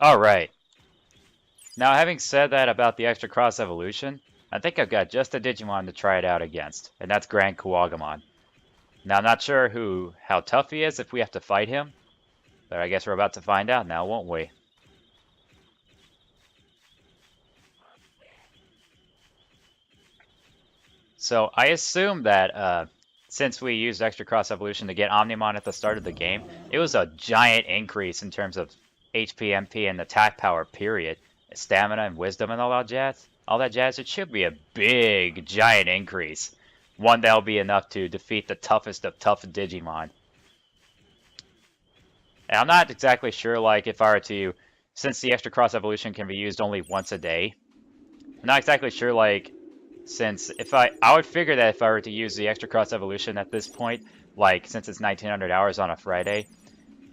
Alright. Now, having said that about the extra cross evolution, I think I've got just a Digimon to try it out against, and that's Grand Kuwagamon. Now, I'm not sure how tough he is if we have to fight him, but I guess we're about to find out now, won't we? So, I assume that since we used extra cross evolution to get Omnimon at the start of the game, it was a giant increase in terms of HP, MP, and attack power, period. Stamina and wisdom and all that jazz, it should be a big, giant increase. One that'll be enough to defeat the toughest of tough Digimon. And I'm not exactly sure, like, if I were to, since the extra cross evolution can be used only once a day, I'm not exactly sure, like, since if I would figure that if I were to use the extra cross evolution at this point, like, since it's 1900 hours on a Friday,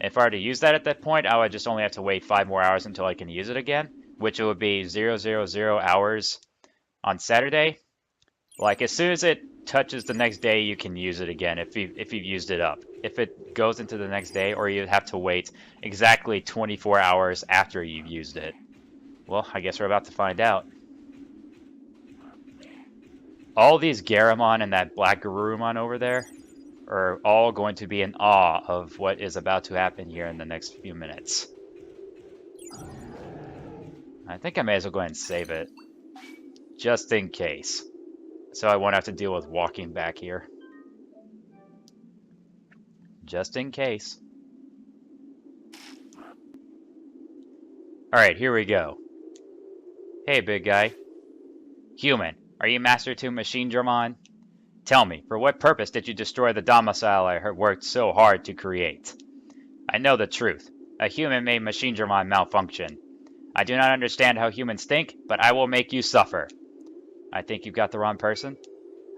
if I were to use that at that point, I would just only have to wait 5 more hours until I can use it again, which it would be 000 hours on Saturday. Like, as soon as it touches the next day, you can use it again if you've used it up. If it goes into the next day, or you have to wait exactly 24 hours after you've used it. Well, I guess we're about to find out. All these Garurumon and that black Garurumon over there are all going to be in awe of what is about to happen here in the next few minutes. I think I may as well go ahead and save it, just in case, so I won't have to deal with walking back here. Just in case. Alright, here we go. Hey, big guy. Human, are you Master 2 Machine Dramon? Tell me, for what purpose did you destroy the domicile I worked so hard to create? I know the truth. A human-made Machine Dramon malfunction. I do not understand how humans think, but I will make you suffer. I think you've got the wrong person.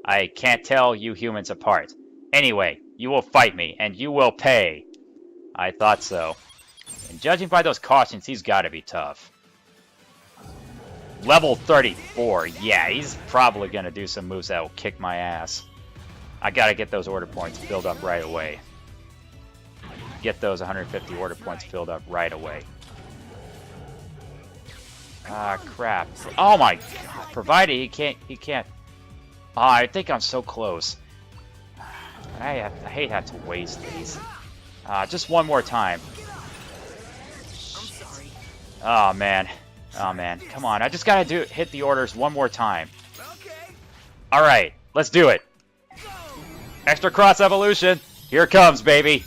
I can't tell you humans apart. Anyway, you will fight me, and you will pay. I thought so. And judging by those cautions, he's got to be tough. Level 34. Yeah, he's probably going to do some moves that will kick my ass. I got to get those order points filled up right away. Get those 150 order points filled up right away. Ah, crap. Oh my god. Provided he can't. Ah, I think I'm so close. I hate having to waste these. Just one more time. Oh man. Oh man. Come on. I just gotta hit the orders one more time. Alright, let's do it. Extra cross evolution. Here it comes, baby.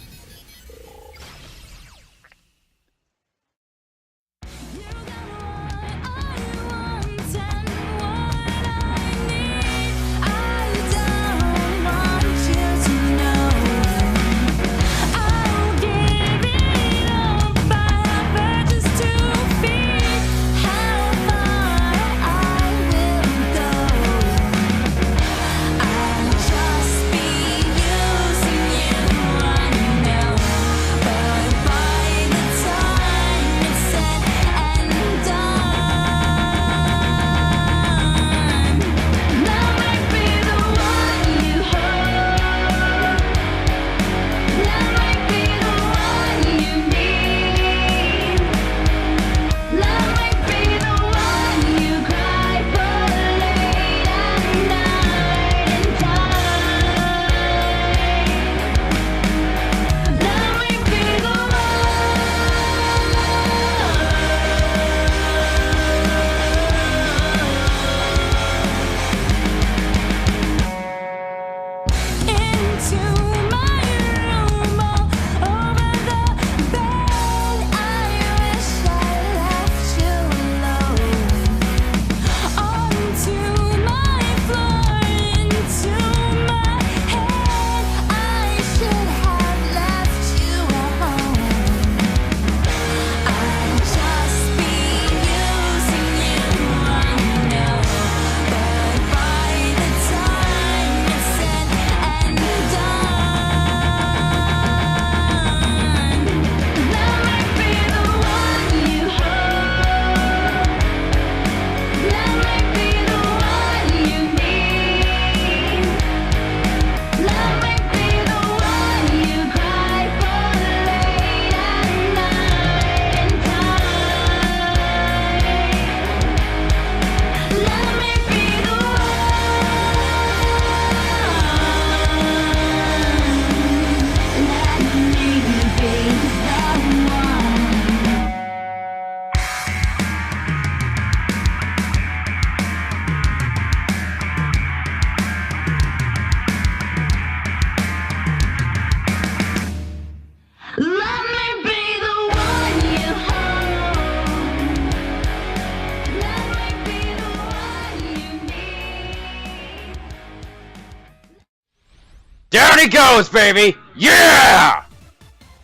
he goes, baby! Yeah!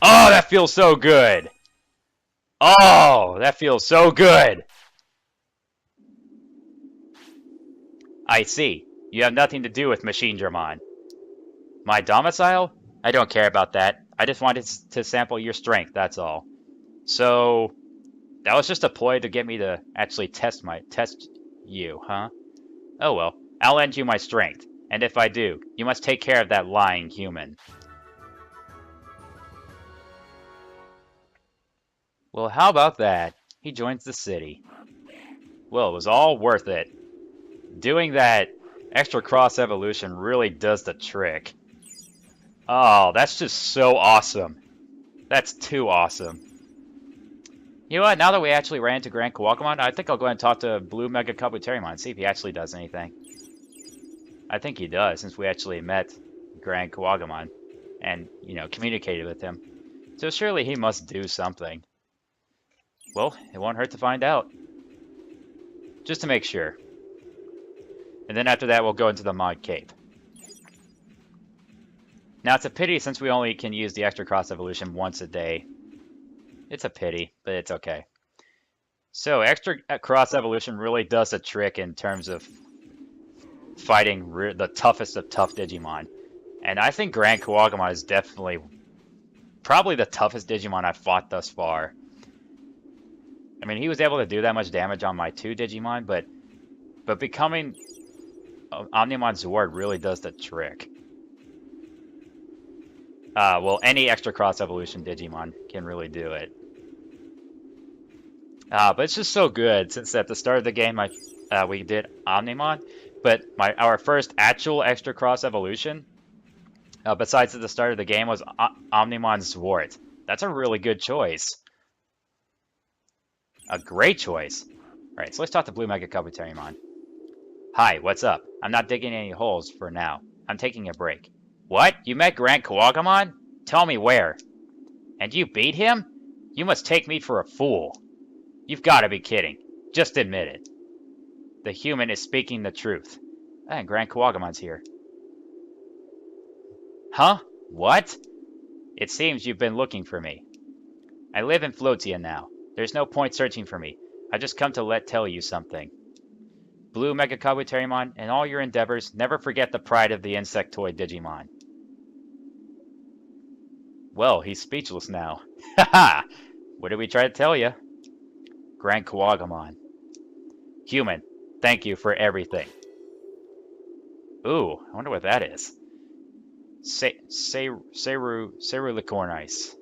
Oh, that feels so good. Oh, that feels so good. I see. You have nothing to do with Machine German. My domicile? I don't care about that. I just wanted to sample your strength, that's all. So, that was just a ploy to get me to actually test you, huh? Oh well, I'll lend you my strength. And if I do, you must take care of that lying human. Well, how about that? He joins the city. Well, it was all worth it. Doing that extra cross evolution really does the trick. Oh, that's just so awesome. That's too awesome. You know what? Now that we actually ran into Grand Kawakamon, I think I'll go ahead and talk to Blue Mega Kabuterimon and see if he actually does anything. I think he does, since we actually met Grand Kawagamon and, you know, communicated with him. So surely he must do something. Well, it won't hurt to find out. Just to make sure. And then after that, we'll go into the Mod Cape. Now, it's a pity since we only can use the extra cross evolution once a day. It's a pity, but it's okay. So, extra cross evolution really does a trick in terms of fighting the toughest of tough Digimon. And I think Grand Kawagamon is definitely probably the toughest Digimon I've fought thus far. I mean, he was able to do that much damage on my 2 Digimon, but becoming Omnimon Zwart really does the trick. Well, any extra cross evolution Digimon can really do it. But it's just so good since at the start of the game we did Omnimon, but our first actual extra cross evolution, besides at the start of the game, was Omnimon Zwart. That's a really good choice. A great choice. Alright, so let's talk to Blue Mega Kabuterimon. Hi, what's up? I'm not digging any holes for now. I'm taking a break. What? You met Grand Kawagamon? Tell me where. And you beat him? You must take me for a fool. You've got to be kidding. Just admit it. The human is speaking the truth. And Grand Kawagamon's here. Huh? What? It seems you've been looking for me. I live in Floatia now. There's no point searching for me. I just come to tell you something. Blue Mega Kabuterimon, in all your endeavors, never forget the pride of the Insectoid Digimon. Well, he's speechless now. Haha! What did we try to tell you? Grand Kawagamon. Human, thank you for everything. Ooh, I wonder what that is. Seru Licornice.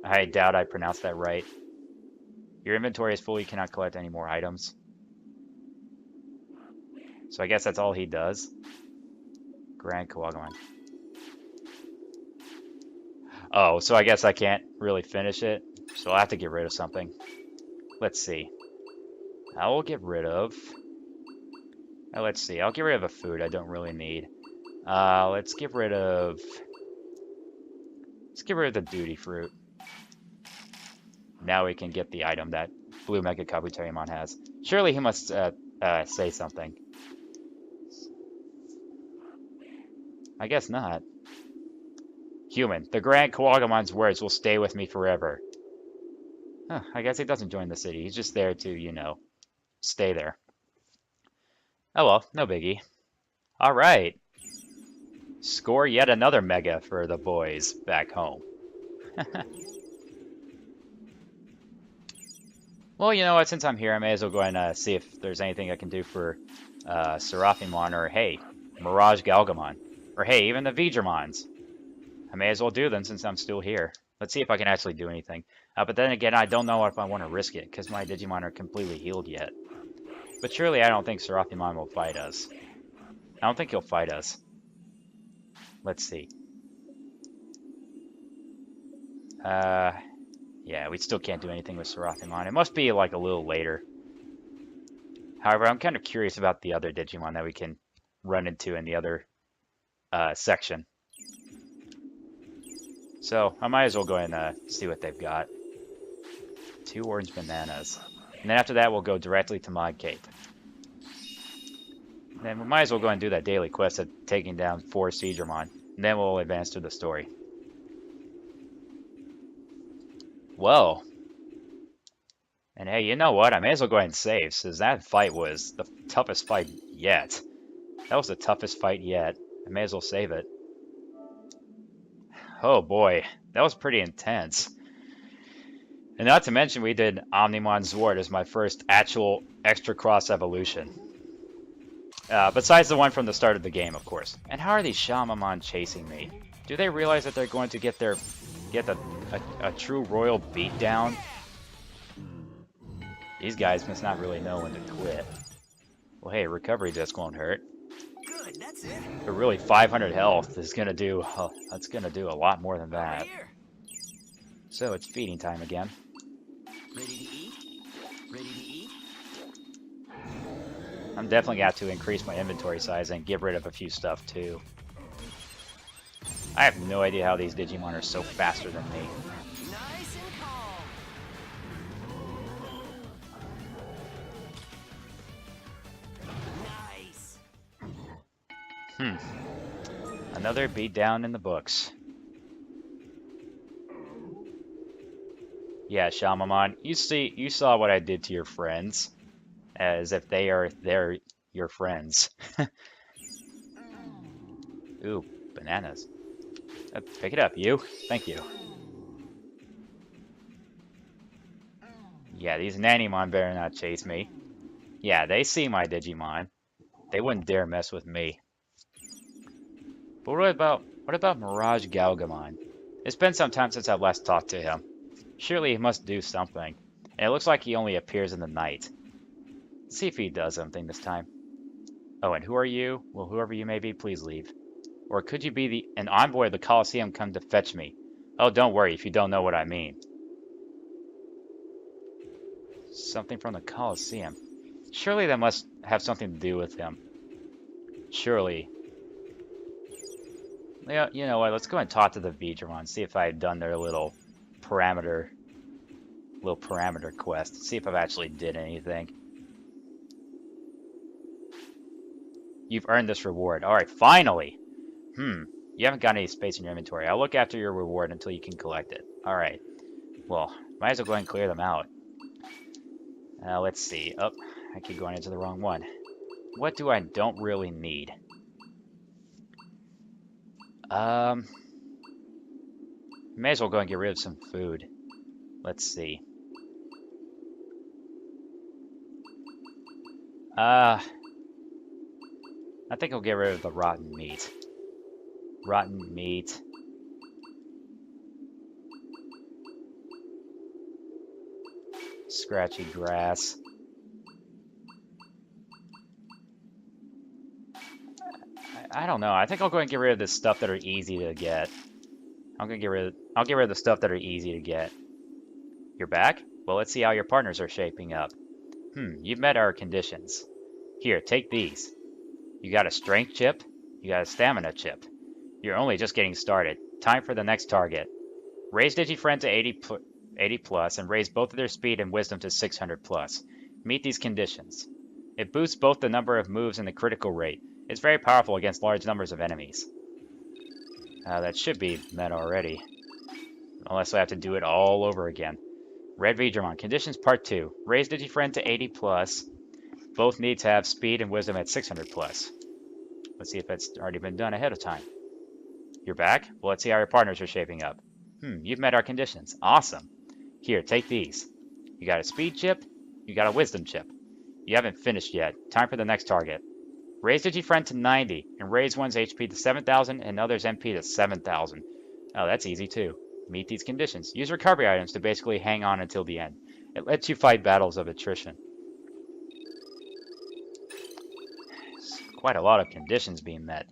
I doubt I pronounced that right. Your inventory is full, you cannot collect any more items. So I guess that's all he does. Grand Kawagamon. Oh, so I guess I can't really finish it. So I'll have to get rid of something. Let's see. I will get rid of... let's see. I'll get rid of a food I don't really need. Let's get rid of... Let's get rid of the duty fruit. Now we can get the item that Blue Mega Kabuterimon has. Surely he must say something. I guess not. Human, the Grand Kawagamon's words will stay with me forever. Huh, I guess he doesn't join the city. He's just there to, you know, stay there. Oh well, no biggie. Alright. Score yet another Mega for the boys back home. Well, you know what, since I'm here, I may as well go and see if there's anything I can do for Seraphimon, or hey, Mirage Galgamon. Or hey, even the Vidramons. I may as well do them since I'm still here. Let's see if I can actually do anything. But then again, I don't know if I want to risk it, because my Digimon are completely healed yet. But surely I don't think Seraphimon will fight us. I don't think he'll fight us. Let's see. Yeah, we still can't do anything with Seraphimon. It must be like a little later. However, I'm kind of curious about the other Digimon that we can run into in the other section. So, I might as well go and see what they've got. 2 orange bananas. And then after that, we'll go directly to Mod Cape. And then we might as well go and do that daily quest of taking down 4 Seedramon. And then we'll advance to the story. Whoa. And hey, you know what? I may as well go ahead and save, since that fight was the toughest fight yet. That was the toughest fight yet. I may as well save it. Oh boy, that was pretty intense. And not to mention we did Omnimon Zwart as my first actual extra cross evolution. Besides the one from the start of the game, of course. And how are these Shamamon chasing me? Do they realize that they're going to get a true royal beatdown? These guys must not really know when to quit. Well, hey, recovery disc won't hurt. Good, that's it. But really, 500 health is gonna do. That's gonna do a lot more than that. So it's feeding time again. Ready to eat? Ready to eat? I'm definitely got to increase my inventory size and get rid of a few stuff too. I have no idea how these Digimon are so faster than me. Nice and calm. Nice. Another beatdown in the books. Yeah, Shamamon, you saw what I did to your friends, as if they're your friends. Ooh, bananas. Pick it up, you. Thank you. Yeah, these Nannymon better not chase me. Yeah, they see my Digimon. They wouldn't dare mess with me. But what about Mirage Galgamon? It's been some time since I've last talked to him. Surely he must do something. And it looks like he only appears in the night. Let's see if he does something this time. Oh, and who are you? Well, whoever you may be, please leave. Or could you be an envoy of the Colosseum come to fetch me? Oh, don't worry if you don't know what I mean. Something from the Colosseum. Surely that must have something to do with him. Surely. Yeah, you know what? Let's go and talk to the Digimon, see if I've done their little parameter quest. See if I've actually did anything. You've earned this reward. All right, finally. You haven't got any space in your inventory. I'll look after your reward until you can collect it. All right. Well, might as well go ahead and clear them out. Let's see. Oh, I keep going into the wrong one. What do I don't really need? May as well go and get rid of some food. Let's see. I think I'll get rid of the rotten meat. Rotten meat. Scratchy grass. I don't know. I think I'll go and get rid of the stuff that are easy to get. I'll get rid of the stuff that are easy to get. You're back? Well, let's see how your partners are shaping up. You've met our conditions. Here, take these. You got a strength chip. You got a stamina chip. You're only just getting started. Time for the next target. Raise DigiFriend to 80 plus and raise both of their speed and wisdom to 600 plus. Meet these conditions. It boosts both the number of moves and the critical rate. It's very powerful against large numbers of enemies. That should be met already. Unless I have to do it all over again. Red Digimon, Conditions Part 2. Raise DigiFriend to 80 plus. Both need to have speed and wisdom at 600 plus. Let's see if it's already been done ahead of time. You're back? Well, let's see how your partners are shaping up. You've met our conditions. Awesome. Here, take these. You got a speed chip. You got a wisdom chip. You haven't finished yet. Time for the next target. Raise DigiFriend to 90 and raise one's HP to 7,000 and others' MP to 7,000. Oh, that's easy too. Meet these conditions. Use recovery items to basically hang on until the end. It lets you fight battles of attrition. Quite a lot of conditions being met.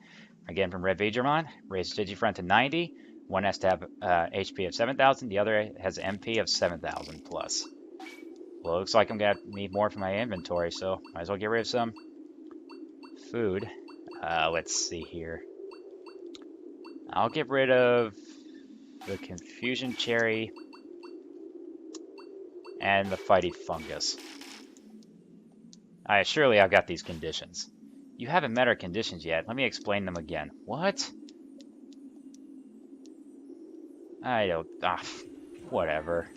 Again, from Red Digimon, raise DigiFriend to 90. One has to have HP of 7,000. The other has MP of 7,000 plus. Well, it looks like I'm going to need more for my inventory, so might as well get rid of some food. Let's see here. I'll get rid of the Confusion Cherry and the Fighty Fungus. Surely I've got these conditions. You haven't met our conditions yet. Let me explain them again. What? I don't... whatever.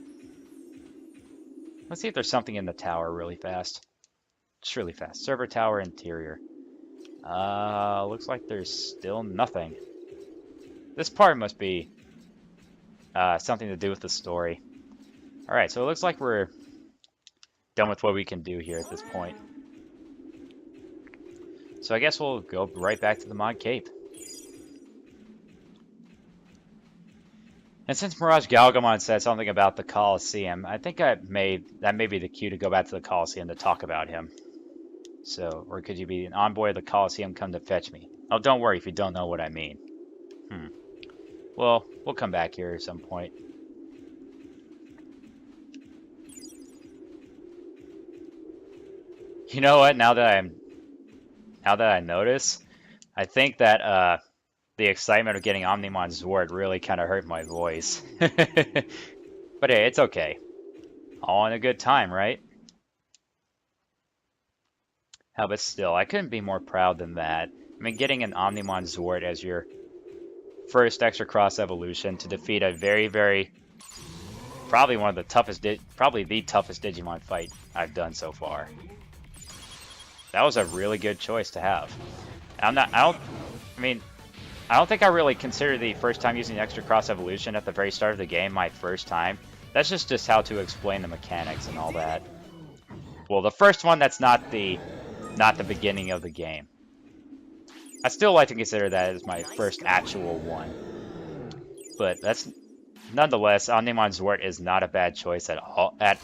Let's see if there's something in the tower really fast. Just really fast. Server tower interior. Looks like there's still nothing. This part must be something to do with the story. Alright, so it looks like we're done with what we can do here at this point. So I guess we'll go right back to the Mod Cape. And since Mirage Galgamon said something about the Colosseum, I think that may be the cue to go back to the Colosseum to talk about him. So, or could you be an envoy of the Colosseum, come to fetch me? Oh, don't worry if you don't know what I mean. Well, we'll come back here at some point. You know what? Now that I notice, I think that the excitement of getting Omnimon Zwart really kind of hurt my voice. But hey, it's okay. All in a good time, right? Hell, but still, I couldn't be more proud than that. I mean, getting an Omnimon Zwart as your first extra cross evolution to defeat a very, probably one of the toughest, probably the toughest Digimon fight I've done so far. That was a really good choice to have. I don't think I really consider the first time using extra cross evolution at the very start of the game my first time. That's just how to explain the mechanics and all that. Well, the first one, that's not the beginning of the game. I still like to consider that as my first actual one. But that's nonetheless, Omnimon Zwart is not a bad choice at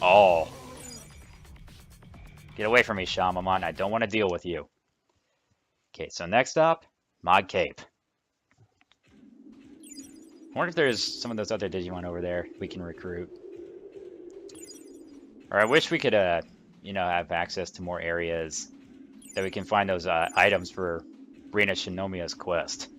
all. Get away from me, Shamamon. I don't want to deal with you. Okay, so next up, Mod Cape. I wonder if there's some of those other Digimon over there we can recruit. Or I wish we could, have access to more areas that we can find those items for Rina Shinomiya's quest.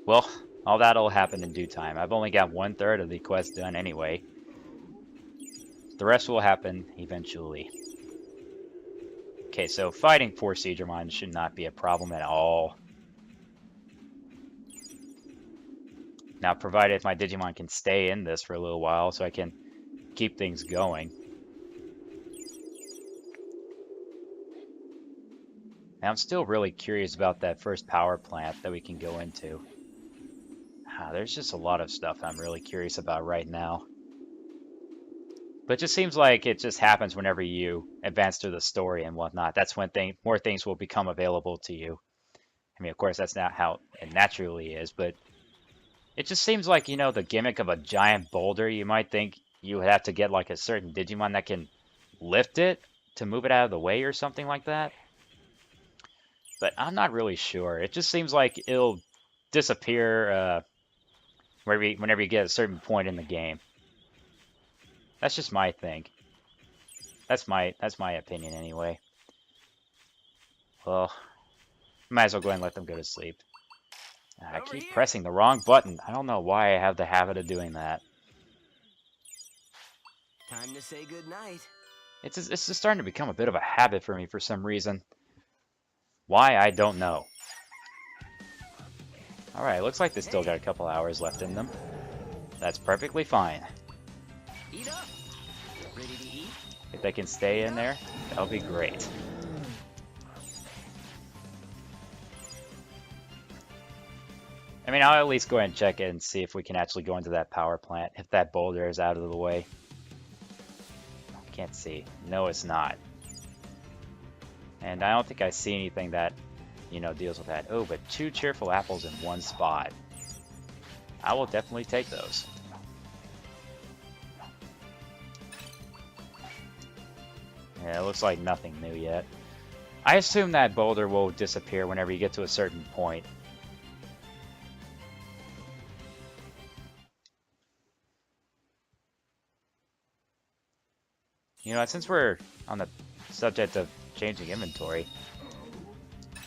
Well, all that'll happen in due time. I've only got 1/3 of the quest done anyway. The rest will happen eventually. Okay, so fighting 4 Seedramon should not be a problem at all. Now, provided my Digimon can stay in this for a little while so I can keep things going. Now, I'm still really curious about that first power plant that we can go into. There's just a lot of stuff I'm really curious about right now. But it just seems like it just happens whenever you advance through the story and whatnot. That's when more things will become available to you. I mean, of course, that's not how it naturally is, but it just seems like, the gimmick of a giant boulder, you might think you would have to get like a certain Digimon that can lift it to move it out of the way or something like that. But I'm not really sure. It just seems like it'll disappear whenever you get a certain point in the game. That's just my thing. That's my opinion anyway. Well, might as well go ahead and let them go to sleep. I keep pressing the wrong button. I don't know why I have the habit of doing that. Time to say goodnight. It's just starting to become a bit of a habit for me for some reason. Why, I don't know. Alright, looks like they still got a couple hours left in them. That's perfectly fine. Eat up. Ready to eat? If they can stay in there, that'll be great. I mean, I'll at least go ahead and check it and see if we can actually go into that power plant, if that boulder is out of the way. Can't see. No, it's not. And I don't think I see anything that, deals with that. Oh, but 2 cheerful apples in 1 spot. I will definitely take those. Yeah, it looks like nothing new yet. I assume that boulder will disappear whenever you get to a certain point. Since we're on the subject of changing inventory,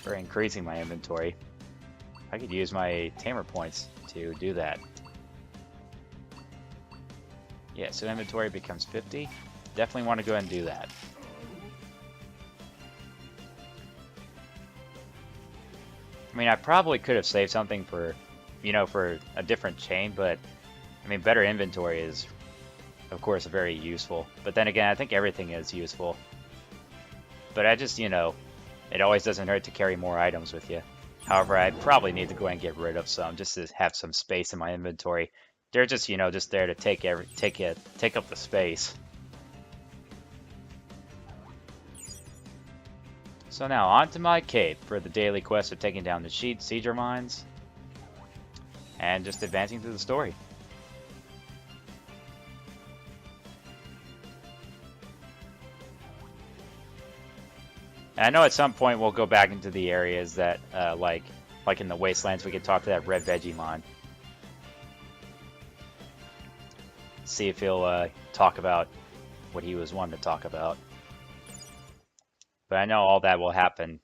or increasing my inventory, I could use my tamer points to do that. Yeah, so inventory becomes 50. Definitely want to go ahead and do that. I mean, I probably could have saved something for, you know, for a different chain, but I mean, better inventory is, of course, very useful. But then again, I think everything is useful. But I just, you know, it always doesn't hurt to carry more items with you. However, I probably need to go and get rid of some just to have some space in my inventory. They're just, you know, just there to take up the space. So now on to my cape for the daily quest of taking down the siege mines and just advancing through the story. And I know at some point we'll go back into the areas that, like in the Wastelands, we could talk to that red Vegemon. See if he'll talk about what he was wanting to talk about. But I know all that will happen,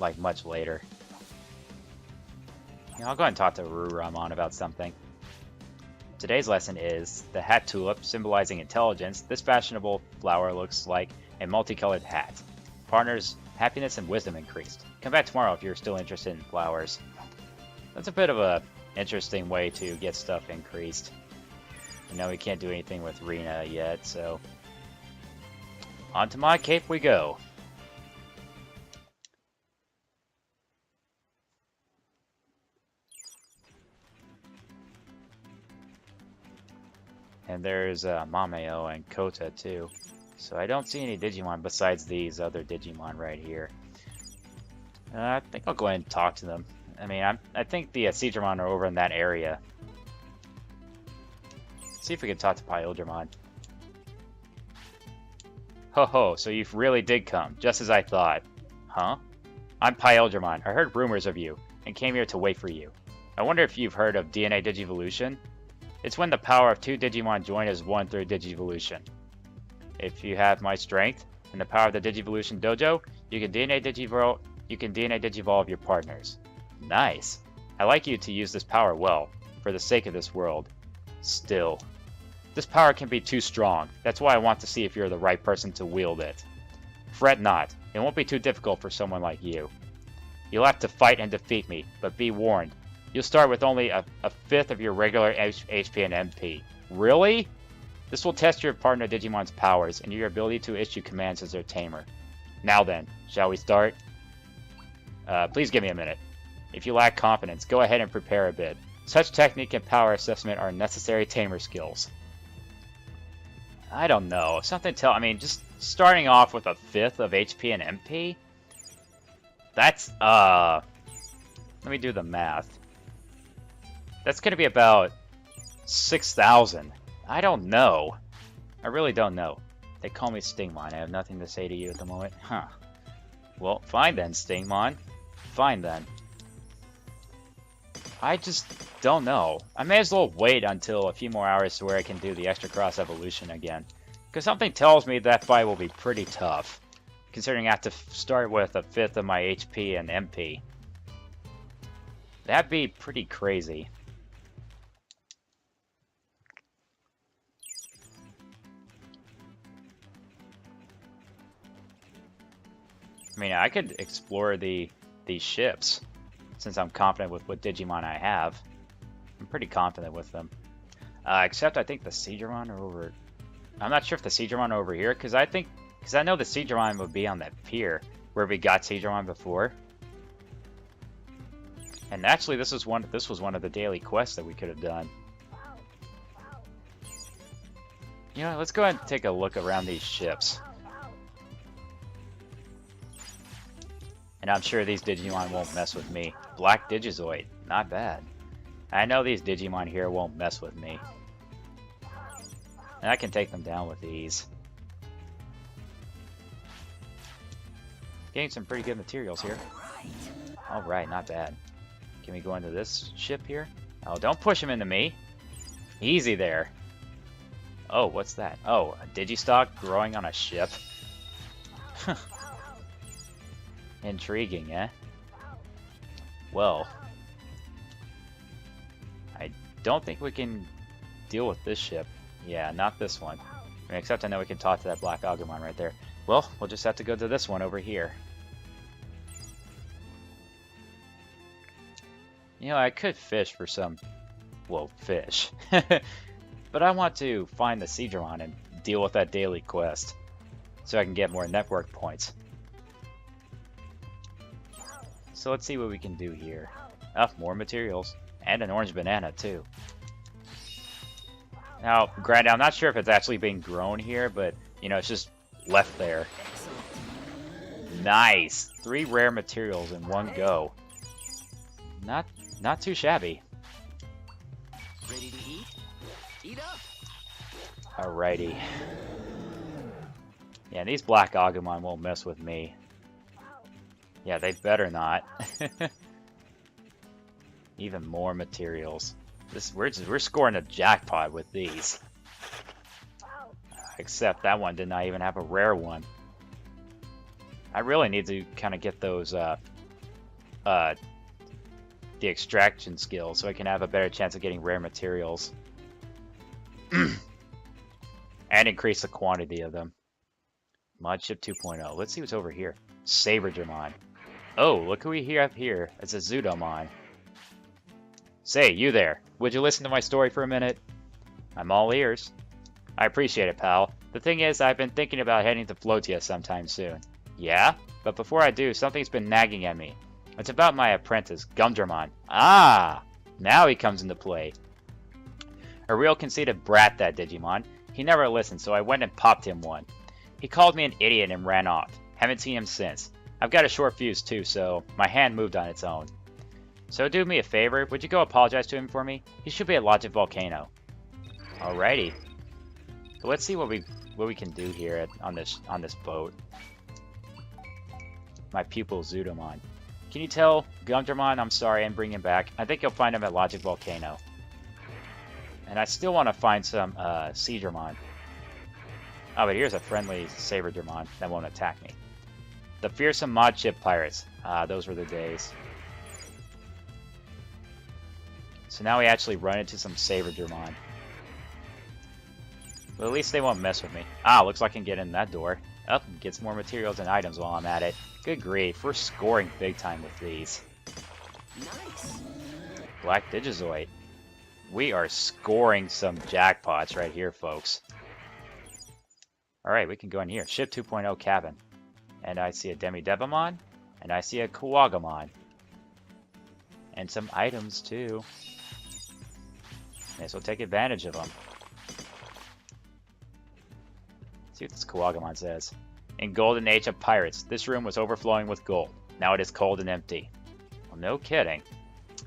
like, much later. You know, I'll go ahead and talk to Ruramon about something. Today's lesson is the hat tulip, symbolizing intelligence. This fashionable flower looks like a multicolored hat. Partners' happiness and wisdom increased. Come back tomorrow if you're still interested in flowers. That's a bit of a interesting way to get stuff increased. You know, we can't do anything with Rena yet, so... onto my cape we go. And there's Mameo and Kota too. So I don't see any Digimon besides these other Digimon right here. I think I'll go ahead and talk to them. I mean, I think the Seedramon are over in that area. See if we can talk to Pyodramon. Ho ho, so you really did come, just as I thought. Huh? I'm Pyodramon. I heard rumors of you, and came here to wait for you. I wonder if you've heard of DNA Digivolution? It's when the power of two Digimon join as one through Digivolution. If you have my strength and the power of the Digivolution Dojo, you can DNA Digivolve your partners. Nice. I like you to use this power well, for the sake of this world. Still, this power can be too strong. That's why I want to see if you're the right person to wield it. Fret not. It won't be too difficult for someone like you. You'll have to fight and defeat me, but be warned. You'll start with only a fifth of your regular HP and MP. Really? This will test your partner Digimon's powers and your ability to issue commands as their tamer. Now then, shall we start? Please give me a minute. If you lack confidence, go ahead and prepare a bit. Such technique and power assessment are necessary tamer skills. I don't know. I mean, just starting off with a fifth of HP and MP? That's, let me do the math. That's gonna be about 6,000. I don't know. I really don't know. They call me Stingmon. I have nothing to say to you at the moment. Huh. Well, fine then, Stingmon. Fine then. I just don't know. I may as well wait until a few more hours to where I can do the extra cross evolution again. Because something tells me that fight will be pretty tough. Considering I have to start with a fifth of my HP and MP. That'd be pretty crazy. I mean, I could explore these ships, since I'm confident with what Digimon I have. I'm pretty confident with them. Except I think the Seedramon are over... I'm not sure if the Seedramon are over here, because I know the Seedramon would be on that pier, where we got Seedramon before. And actually, this was one of the daily quests that we could have done. You know, let's go ahead and take a look around these ships. And I'm sure these Digimon won't mess with me. Black Digizoid, not bad. I know these Digimon here won't mess with me. And I can take them down with ease. Getting some pretty good materials here. Alright, not bad. Can we go into this ship here? Oh, don't push him into me. Easy there. Oh, what's that? Oh, a Digistock growing on a ship? Intriguing, eh? Well, I don't think we can deal with this ship. Yeah, not this one. I mean, except I know we can talk to that Black Agumon right there. Well, we'll just have to go to this one over here. You know, I could fish for some, well, fish. But I want to find the Seadramon and deal with that daily quest so I can get more network points. So let's see what we can do here. Oh, more materials. And an orange banana, too. Now, granted, I'm not sure if it's actually being grown here, but, you know, it's just left there. Nice! 3 rare materials in one go. Not too shabby. Ready to eat? Eat up! Alrighty. Yeah, these black Agumon won't mess with me. Yeah, they better not. Even more materials. We're scoring a jackpot with these. Except that one did not even have a rare one. I really need to kind of get those the extraction skills so I can have a better chance of getting rare materials. And increase the quantity of them. Mod Ship 2.0. Let's see what's over here. Saberdramon. Oh, look who we have here. It's a Zudomon. Say, you there. Would you listen to my story for a minute? I'm all ears. I appreciate it, pal. The thing is, I've been thinking about heading to Floatia sometime soon. Yeah? But before I do, something's been nagging at me. It's about my apprentice, Gumdramon. Ah! Now he comes into play. A real conceited brat, that Digimon. He never listened, so I went and popped him one. He called me an idiot and ran off. Haven't seen him since. I've got a short fuse too, so my hand moved on its own. So do me a favor, would you go apologize to him for me? He should be at Logic Volcano. Alrighty. So let's see what we can do here on this boat. My pupil Zudomon. Can you tell Gumdramon I'm sorry and bring him back? I think you'll find him at Logic Volcano. And I still want to find some Seadramon. Oh, but here's a friendly Saberdramon that won't attack me. The fearsome mod ship pirates. Those were the days. So now we actually run into some Saberdramon. Well, at least they won't mess with me. Ah, looks like I can get in that door. Up, get some more materials and items while I'm at it. Good grief, we're scoring big time with these. Nice. Black Digizoid. We are scoring some jackpots right here, folks. Alright, we can go in here. Ship 2.0 cabin. And I see a Demi-Devamon. And I see a Kuwagamon. And some items, too. May as well take advantage of them. See what this Kuwagamon says. In Golden Age of Pirates, this room was overflowing with gold. Now it is cold and empty. Well, no kidding.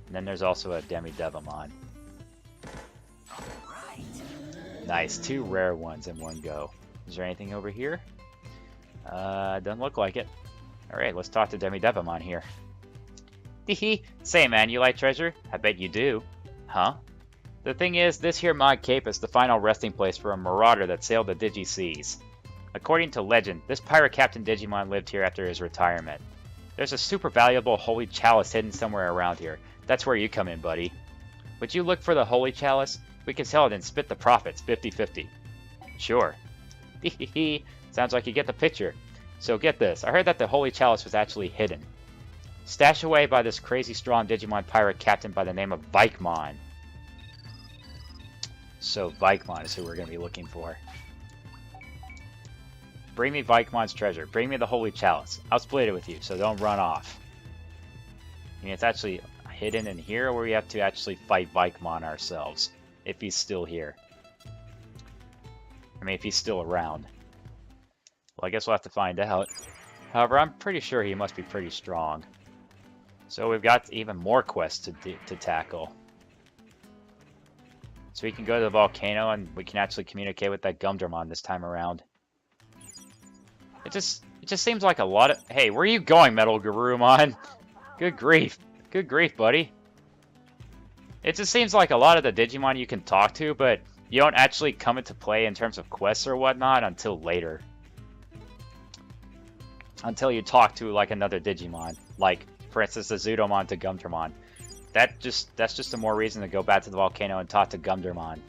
And then there's also a Demi-Devamon. Alright. Nice, 2 rare ones in one go. Is there anything over here? Doesn't look like it. Alright, let's talk to Demi-Devamon here. Hehe, say man, you like treasure? I bet you do. Huh? The thing is, this here Mod Cape is the final resting place for a marauder that sailed the Digi Seas. According to legend, this pirate Captain Digimon lived here after his retirement. There's a super valuable holy chalice hidden somewhere around here. That's where you come in, buddy. Would you look for the holy chalice? We can sell it and split the profits 50-50. Sure. Hehehe, sounds like you get the picture. So get this, I heard that the holy chalice was actually hidden. Stashed away by this crazy strong Digimon pirate captain by the name of Vikemon. So Vikemon is who we're going to be looking for. Bring me Vikemon's treasure. Bring me the holy chalice. I'll split it with you, so don't run off. I mean, it's actually hidden in here, or we have to actually fight Vikemon ourselves, if he's still here. I mean, if he's still around. Well, I guess we'll have to find out. However, I'm pretty sure he must be pretty strong. So we've got even more quests to tackle. So we can go to the volcano and we can actually communicate with that Gumdramon this time around. It just seems like a lot of... Hey, where are you going, Metal Garurumon? Good grief. Good grief, buddy. It just seems like a lot of the Digimon you can talk to, but you don't actually come into play in terms of quests or whatnot until later. Until you talk to, like, another Digimon. Like, for instance, the Zudomon to Gumdramon. That's just a more reason to go back to the volcano and talk to Gumdramon.